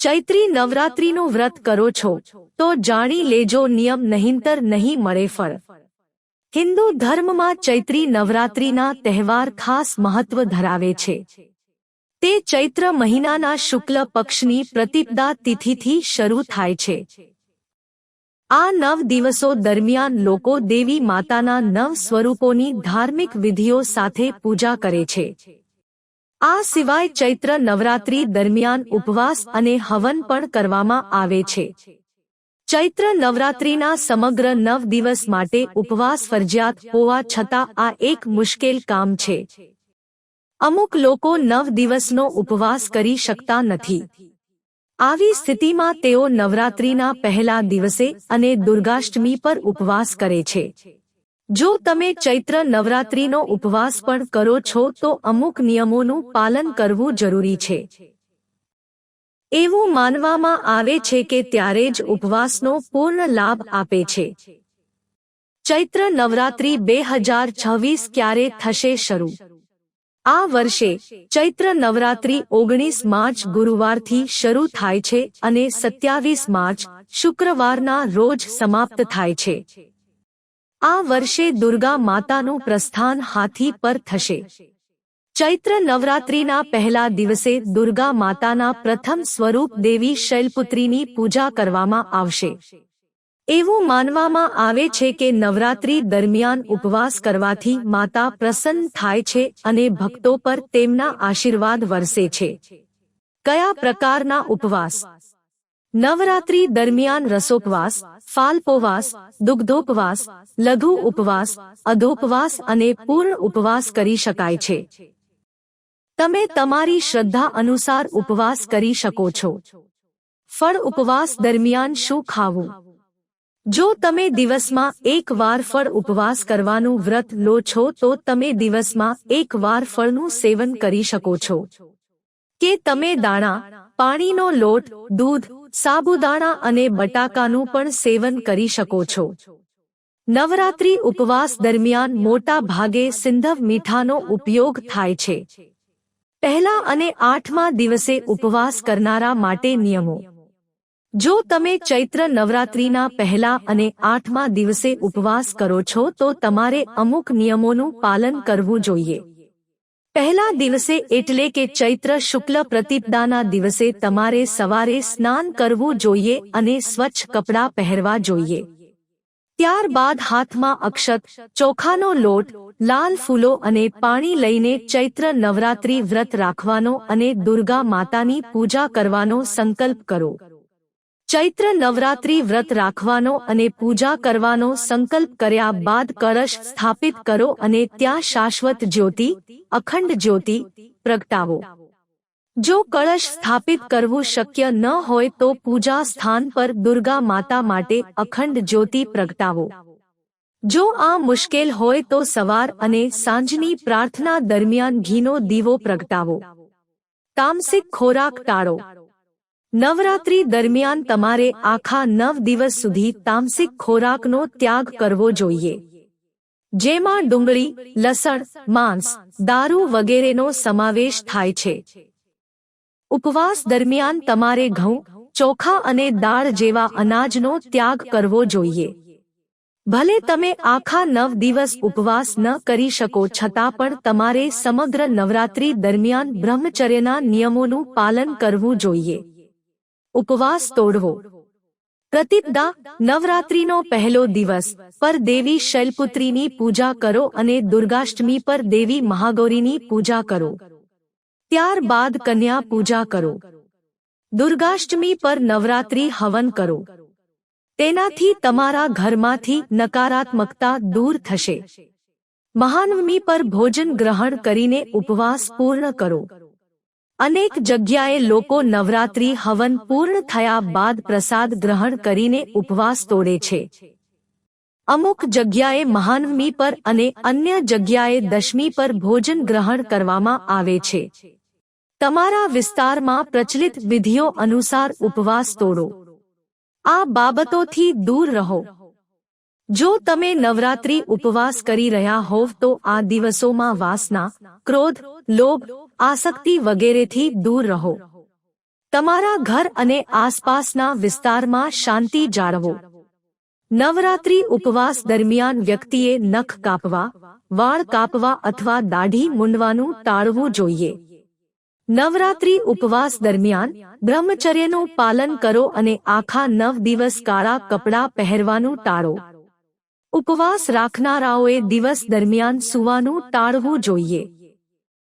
ચૈત્રી નવરાત્રીનું વ્રત કરો છો તો જાણી લેજો નિયમ, નહીંતર નહીં મળે ફળ। હિન્દુ ધર્મમાં ચૈત્રી નવરાત્રીના તહેવાર ખાસ મહત્વ ધરાવે છે। તે ચૈત્ર મહિનાના શુક્લ પક્ષની પ્રતિપદા તિથિથી શરૂ થાય છે। આ 9 દિવસો દરમિયાન લોકો દેવી માતાના 9 સ્વરૂપોની ધાર્મિક વિધિઓ સાથે પૂજા કરે છે। આ સિવાય ચૈત્ર નવરાત્રી દરમિયાન ઉપવાસ અને હવન પણ કરવામાં આવે છે। ચૈત્ર નવરાત્રીના સમગ્ર 9 દિવસ માટે ઉપવાસ ફરજિયાત હોવા છતાં આ એક મુશ્કેલ કામ છે। અમુક લોકો 9 દિવસનો ઉપવાસ કરી શકતા નથી। આવી સ્થિતિમાં તેઓ નવરાત્રીના પહેલા દિવસે અને દુર્ગાષ્ટમી પર ઉપવાસ કરે છે। જો તમે ચૈત્ર નવરાત્રીનો ઉપવાસ પણ કરો છો તો અમુક નિયમોનું પાલન કરવું જરૂરી છે। એવું માનવામાં આવે છે કે ત્યારે જ ઉપવાસનો પૂર્ણ લાભ આપે છે। ચૈત્ર નવરાત્રી 2026 ક્યારે થશે શરૂ? આ વર્ષે ચૈત્ર નવરાત્રી 19 માર્ચ ગુરુવારથી શરૂ થાય છે અને 27 માર્ચ શુક્રવારના રોજ સમાપ્ત થાય છે। આ વર્ષે દુર્ગા માતાનું પ્રસ્થાન હાથી પર થશે। ચૈત્ર નવરાત્રીના પહેલા દિવસે દુર્ગા માતાના પ્રથમ સ્વરૂપ દેવી શૈલપુત્રીની પૂજા કરવામાં આવશે। એવું માનવામાં આવે છે કે નવરાત્રી દરમિયાન ઉપવાસ કરવાથી માતા પ્રસન્ન થાય છે અને ભક્તો પર તેમના આશીર્વાદ વરસે છે। કયા પ્રકારના ઉપવાસ? નવરાત્રી દરમિયાન રસોપવાસ, ફાલ્પોવાસ, દુગ્ધોપવાસ, લઘુ ઉપવાસ, અધોપવાસ અને પૂર્ણ ઉપવાસ કરી શકાય છે। તમે તમારી શ્રદ્ધા અનુસાર ઉપવાસ કરી શકો છો। ફળ ઉપવાસ દરમિયાન શું ખાવું? જો તમે દિવસમાં એક વાર ફળ ઉપવાસ કરવાનું વ્રત લો છો તો તમે દિવસમાં એક વાર ફળનું સેવન કરી શકો છો। કે તમે દાણા, પાણીનો લોટ, દૂધ, સાબુદાણા અને બટાકાનું પણ સેવન કરી શકો છો। નવરાત્રી ઉપવાસ દરમિયાન મોટા ભાગે સિંધવ મીઠાનો ઉપયોગ થાય છે। પહેલા અને 8મા દિવસે ઉપવાસ કરનારા માટે નિયમો। જો તમે ચૈત્ર નવરાત્રીના પહેલા અને 8મા દિવસે ઉપવાસ કરો છો તો તમારે અમુક નિયમોનું પાલન કરવું જોઈએ। પહેલા દિવસે એટલે કે ચૈત્ર શુક્લ પ્રતિપદાના દિવસે તમારે સવારે સ્નાન કરવું જોઈએ અને સ્વચ્છ કપડાં પહેરવા જોઈએ। ત્યારબાદ હાથમાં અક્ષત, ચોખાનો લોટ, લાલ ફૂલો અને પાણી લઈને ચૈત્ર નવરાત્રી વ્રત રાખવાનો અને દુર્ગા માતાની પૂજા કરવાનો સંકલ્પ કરો। ચૈત્ર નવરાત્રી વ્રત રાખવાનો અને પૂજા કરવાનો સંકલ્પ કર્યા બાદ કળશ સ્થાપિત કરો અને ત્યાં શાશ્વત જ્યોતિ, અખંડ જ્યોતિ પ્રગટાવો। જો કળશ સ્થાપિત કરવું શક્ય ન હોય તો પૂજા સ્થાન પર દુર્ગા માતા માટે અખંડ જ્યોતિ પ્રગટાવો। જો આ મુશ્કેલ હોય તો સવાર અને સાંજની પ્રાર્થના દરમિયાન ઘીનો દીવો પ્રગટાવો। તામસિક ખોરાક ટાળો। નવરાત્રી દરમિયાન તમારે આખા 9 દિવસ સુધી તામસિક ખોરાકનો ત્યાગ કરવો જોઈએ। જેમાં ડુંગળી, લસણ, માંસ, દારૂ વગેરેનો સમાવેશ થાય છે। ઉપવાસ દરમિયાન તમારે ઘઉં, ચોખા અને દાળ જેવા અનાજનો ત્યાગ કરવો જોઈએ। ભલે તમે આખા 9 દિવસ ઉપવાસ ન કરી શકો છતાં પણ તમારે સમગ્ર નવરાત્રી દરમિયાન બ્રહ્મચર્યના નિયમોનું પાલન કરવું જોઈએ। ઉપવાસ તોડવો। પ્રતિપદા, નવરાત્રીનો પહેલો દિવસ પર દેવી શૈલપુત્રીની પૂજા કરો અને દુર્ગાષ્ટમી પર દેવી મહાગૌરીની પૂજા કરો। ત્યારબાદ કન્યા પૂજા કરો। દુર્ગાષ્ટમી પર નવરાત્રી હવન કરો। તેનાથી તમારા ઘરમાંથી નકારાત્મકતા દૂર થશે। મહાનવમી પર ભોજન ગ્રહણ કરીને ઉપવાસ પૂર્ણ કરો। અનેક જગ્યાએ લોકો નવરાત્રી હવન પૂર્ણ થયા બાદ પ્રસાદ ગ્રહણ કરીને ઉપવાસ તોડે છે। અમુક જગ્યાએ મહાનવમી પર અને અન્ય જગ્યાએ દશમી પર ભોજન ગ્રહણ કરવામાં આવે છે। તમારા વિસ્તારમાં પ્રચલિત વિધિઓ અનુસાર ઉપવાસ તોડો। આ બાબતોથી દૂર રહો। જો તમે નવરાત્રી ઉપવાસ કરી રહ્યા હોવ તો આ દિવસોમાં વાસના, ક્રોધ, લોભ, આસક્તિ વગેરેથી દૂર રહો। તમારા ઘર અને આસપાસના વિસ્તારમાં શાંતિ જાળવો. નવરાત્રી ઉપવાસ દરમિયાન વ્યક્તિએ નખ કાપવા, વાળ કાપવા અથવા દાઢી મૂંડવાનું ટાળવું જોઈએ. નવરાત્રી ઉપવાસ દરમિયાન બ્રહ્મચર્યનું પાલન કરો અને આખા 9 દિવસ કાળા કપડાં પહેરવાનું ટાળો. ઉપવાસ રાખનારાઓએ દિવસ દરમિયાન સૂવાનું ટાળવું જોઈએ.